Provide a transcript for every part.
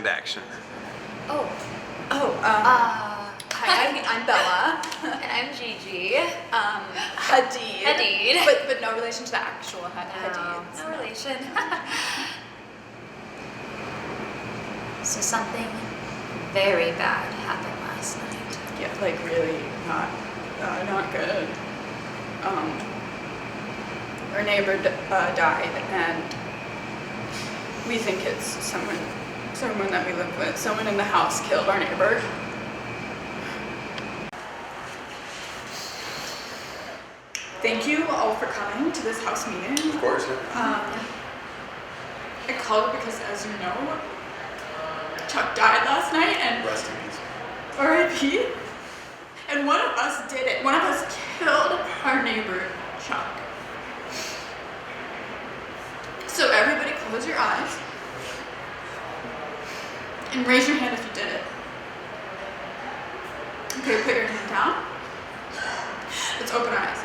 and action. Oh. Hi, I'm Bella. And I'm Gigi. Hadid. Hadid. But no relation to the actual Hadid. No relation. So something very bad happened last night. Yeah, like really not good. Our neighbor died, and we think it's someone that we live with. Someone in the house killed our neighbor. Thank you all for coming to this house meeting. Of course. I called because, as you know, Chuck died last night, and Rest in peace. R.I.P. And one of us did it. One of us killed our neighbor, Chuck. So everybody close your eyes and raise your hand if you did it. Okay, put your hand down. Let's open our eyes.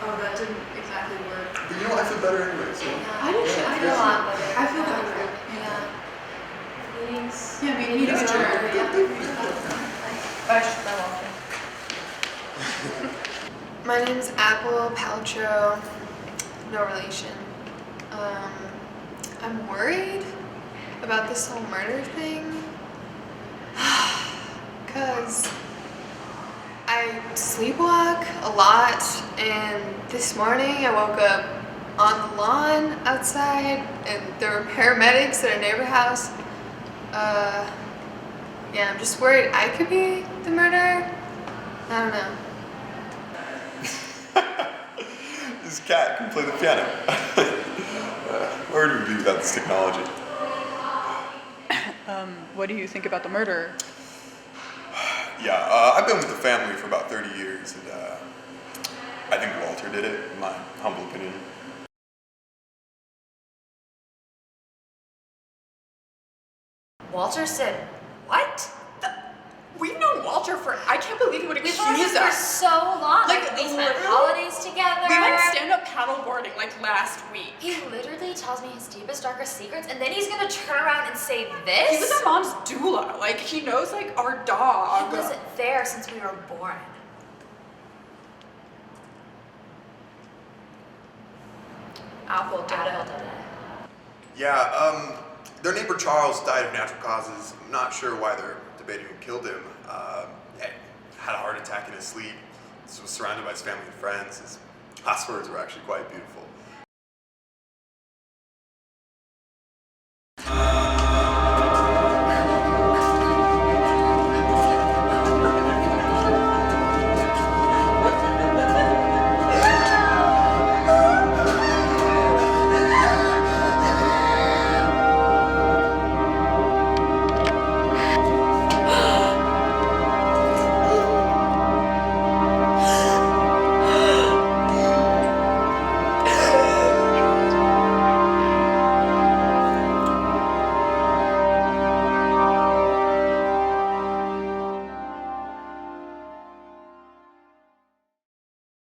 Oh, that didn't exactly work. But you know, I feel better anyway, so. I do too. I feel a lot better. I feel better. Meetings. Yeah, meetings are. My name's Apple Paltrow, no relation. I'm worried about this whole murder thing, cause I sleepwalk a lot, and this morning I woke up on the lawn outside, and there were paramedics at our neighbor house. Yeah, I'm just worried I could be the murderer. I don't know. This cat can play the piano. Where would we be without this technology? What do you think about the murder? Yeah, I've been with the family for about 30 years, and I think Walter did it, in my humble opinion. Walter said, what? We've known Walter for, I can't believe he would We've known him accuse for us. so long. Like, We spent literally? holidays together. We went stand-up paddleboarding like last week. He literally tells me his deepest, darkest secrets, and then he's gonna turn around and say this? He was our mom's doula. Like, he knows, like, our dog. He wasn't there since we were born. Apple did Apple it. did it. Yeah, their neighbor Charles died of natural causes. I'm not sure why they're debating who killed him. He had a heart attack in his sleep. He was surrounded by his family and friends. His last words were actually quite beautiful.